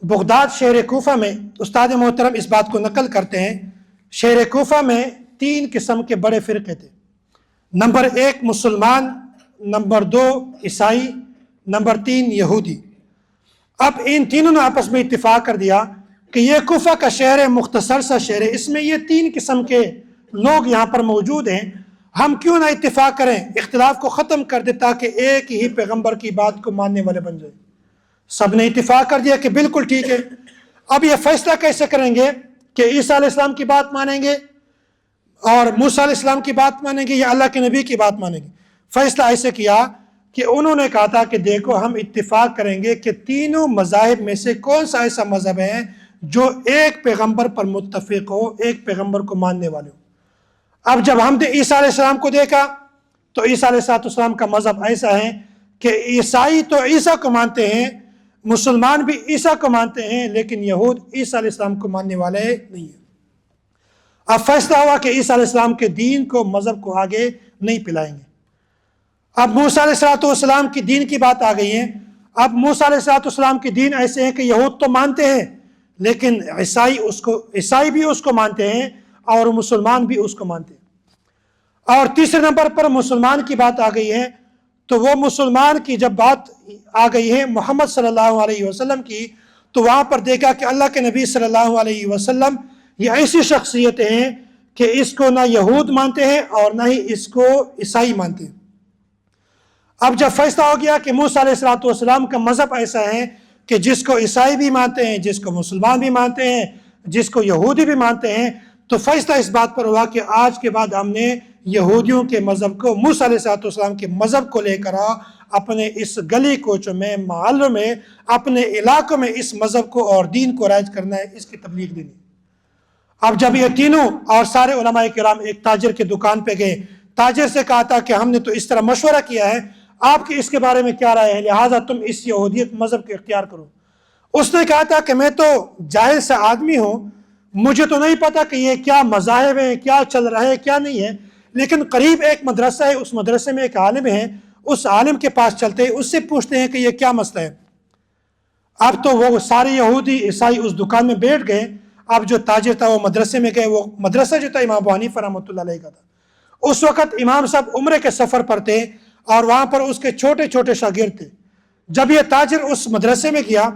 Baghdad شہر کوفہ میں استاد محترم اس بات کو نقل کرتے ہیں، شہر کوفہ میں 3 قسم کے بڑے فرقے تھے۔ نمبر 1 مسلمان، نمبر 2 عیسائی، نمبر 3 یہودی۔ اب ان تینوں نے آپس میں اتفاق کر دیا کہ یہ کوفہ کا شہر ہے، مختصر سا شہر ہے، اس میں یہ 3 قسم کے لوگ یہاں پر موجود ہیں، ہم کیوں نہ اتفاق کریں، اختلاف کو ختم کر دیں تاکہ ایک ہی پیغمبر کی بات کو ماننے والے بن جائیں۔ سب نے اتفاق کر دیا کہ بالکل ٹھیک ہے۔ اب یہ فیصلہ کیسے کریں گے کہ عیسیٰ علیہ السلام کی بات مانیں گے اور موسیٰ علیہ السلام کی بات مانیں گے یا اللہ کے نبی کی بات مانیں گے؟ فیصلہ ایسے کیا کہ انہوں نے کہا تھا کہ دیکھو ہم اتفاق کریں گے کہ تینوں مذاہب میں سے کون سا ایسا مذہب ہے جو ایک پیغمبر پر متفق ہو، ایک پیغمبر کو ماننے والے ہو۔ اب جب ہم نے عیسیٰ علیہ السلام کو دیکھا تو عیسیٰ علیہ السلام کا مذہب ایسا ہے کہ عیسائی تو عیسیٰ کو مانتے ہیں، مسلمان بھی عیسیٰ کو مانتے ہیں، لیکن یہود عیسیٰ علیہ السلام کو ماننے والے نہیں ہیں۔ اب فیصلہ ہوا کہ عیسیٰ علیہ السلام کے دین کو، مذہب کو آگے نہیں پلائیں گے۔ اب موسیٰ علیہ السلام کی دین کی بات آ گئی ہے۔ اب موسیٰ علیہ السلام کی دین ایسے ہیں کہ یہود تو مانتے ہیں لیکن عیسائی بھی اس کو مانتے ہیں اور مسلمان بھی اس کو مانتے ہیں۔ اور تیسرے نمبر پر مسلمان کی بات آ گئی ہے، تو وہ مسلمان کی جب بات آ گئی ہے محمد صلی اللہ علیہ وسلم کی، تو وہاں پر دیکھا کہ اللہ کے نبی صلی اللہ علیہ وسلم یہ ایسی شخصیتیں ہیں کہ اس کو نہ یہود مانتے ہیں اور نہ ہی اس کو عیسائی مانتے ہیں۔ اب جب فیصلہ ہو گیا کہ موسیٰ علیہ السلام کا مذہب ایسا ہے کہ جس کو عیسائی بھی مانتے ہیں، جس کو مسلمان بھی مانتے ہیں، جس کو یہودی بھی مانتے ہیں، تو فیصلہ اس بات پر ہوا کہ آج کے بعد ہم نے یہودیوں کے مذہب کو، موسیٰ علیہ السلام کے مذہب کو لے کر اپنے اس گلی کوچوں میں، محلوں میں، اپنے علاقوں میں اس مذہب کو اور دین کو رائج کرنا ہے، اس کی تبلیغ دینی۔ اب جب یہ تینوں اور سارے علماء کرام ایک تاجر کی دکان پہ گئے، تاجر سے کہا تھا کہ ہم نے تو اس طرح مشورہ کیا ہے، آپ کی اس کے بارے میں کیا رائے ہے، لہٰذا تم اس یہودیت مذہب کو اختیار کرو۔ اس نے کہا تھا کہ میں تو جاہل سا آدمی ہوں، مجھے تو نہیں پتا کہ یہ کیا مذاہب ہیں، کیا چل رہا ہے کیا نہیں ہے، لیکن قریب ایک مدرسہ ہے، اس مدرسے میں ایک عالم ہے، اس عالم کے پاس چلتے ہیں، اس سے پوچھتے ہیں کہ یہ کیا مسئلہ ہے۔ اب تو وہ سارے یہودی عیسائی اس دکان میں بیٹھ گئے۔ اب جو تاجر تھا وہ مدرسے میں گئے، وہ مدرسہ جو تھا امام ابو حنیفہ رحمۃ اللہ علیہ کا تھا۔ اس وقت امام صاحب عمرے کے سفر پر تھے اور وہاں پر اس کے چھوٹے چھوٹے شاگرد تھے۔ جب یہ تاجر اس مدرسے میں گیا،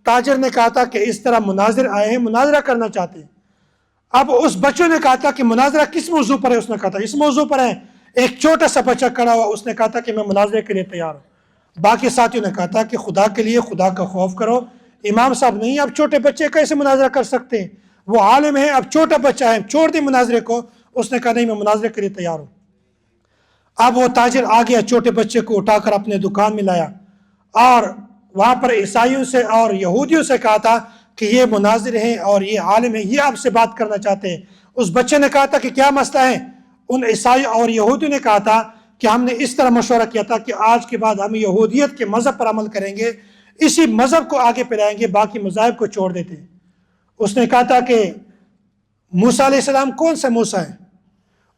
تاجر نے کہا تھا کہ اس طرح مناظر آئے ہیں، مناظرہ کرنا چاہتے ہیں۔ اب اس بچوں نے کہا تھا کہ مناظرہ کس موضوع پر ہے؟ اس نے کہا تھا اس موضوع پر ہے۔ ایک چھوٹا سا بچہ کھڑا ہوا، اس نے کہا تھا کہ میں مناظرے کے لیے تیار ہوں۔ باقی ساتھیوں نے کہا تھا کہ خدا کے لیے خدا کا خوف کرو۔ امام صاحب نہیں، اب چھوٹے بچے کیسے مناظرہ کر سکتے ہیں، وہ عالم ہے، اب چھوٹا بچہ ہے، چھوڑ دیں مناظرے کو۔ اس نے کہا نہیں، میں مناظرے کے لیے تیار ہوں۔ اب وہ تاجر آ گیا، چھوٹے بچے کو اٹھا کر اپنے دکان میں لایا اور وہاں پر عیسائیوں سے اور یہودیوں سے کہا تھا کہ یہ مناظر ہیں اور یہ عالم ہیں، یہ آپ سے بات کرنا چاہتے ہیں۔ اس بچے نے کہا تھا کہ کیا مسئلہ ہے؟ ان عیسائی اور یہودیوں نے کہا تھا کہ ہم نے اس طرح مشورہ کیا تھا کہ آج کے بعد ہم یہودیت کے مذہب پر عمل کریں گے، اسی مذہب کو آگے پھیلائیں گے، باقی مذاہب کو چھوڑ دیتے ہیں۔ اس نے کہا تھا کہ موسیٰ علیہ السلام کون سے موسیٰ ہیں؟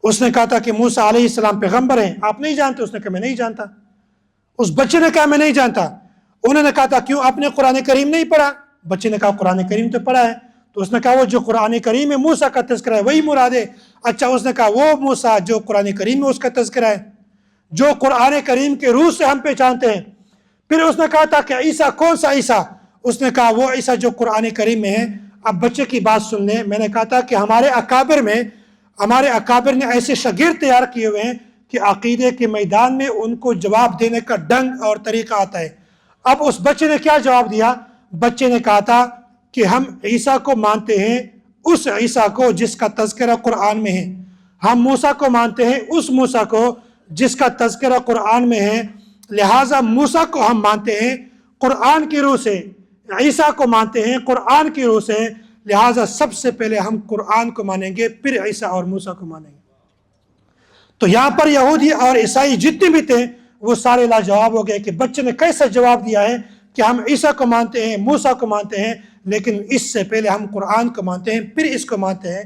اس نے کہا تھا کہ موسیٰ علیہ السلام پیغمبر ہیں، آپ نہیں جانتے؟ اس نے کہا میں نہیں جانتا۔ اس بچے نے کہا میں نہیں جانتا۔ انہوں نے کہا تھا کیوں، آپ نے قرآن کریم نہیں پڑھا؟ بچے نے کہا قرآن کریم تو پڑھا ہے۔ تو اس نے کہا وہ جو قرآن کریم میں موسیٰ کا تذکرہ ہے وہی مراد ہے۔ اچھا، اس نے کہا وہ موسیٰ جو قرآن کریم میں اس کا تذکرہ ہے، جو قرآن کریم کے روح سے ہم پہچانتے ہیں۔ پھر اس نے کہا تھا کہ عیسیٰ کون سا عیسیٰ؟ اس نے کہا وہ عیسیٰ جو قرآن کریم میں ہے۔ اب بچے کی بات سن لیں، میں نے کہا تھا کہ ہمارے اکابر نے ایسے شاگرد تیار کیے ہوئے ہیں کہ عقیدے کے میدان میں ان کو جواب دینے کا ڈنگ اور طریقہ آتا ہے۔ اب اس بچے نے کیا جواب دیا؟ بچے نے کہا تھا کہ ہم عیسیٰ کو مانتے ہیں، اس عیسیٰ کو جس کا تذکرہ قرآن میں ہے، ہم موسیٰ کو مانتے ہیں، اس موسیٰ کو جس کا تذکرہ قرآن میں ہے، لہٰذا موسیٰ کو ہم مانتے ہیں قرآن کی روح سے، عیسیٰ کو مانتے ہیں قرآن کی روح سے، لہٰذا سب سے پہلے ہم قرآن کو مانیں گے، پھر عیسیٰ اور موسیٰ کو مانیں گے۔ تو یہاں پر یہودی اور عیسائی جتنے بھی تھے وہ سارے لاجواب ہو گئے کہ بچے نے کیسا جواب دیا ہے کہ ہم عیسیٰ کو مانتے ہیں، موسیٰ کو مانتے ہیں، لیکن اس سے پہلے ہم قرآن کو مانتے ہیں، پھر اس کو مانتے ہیں۔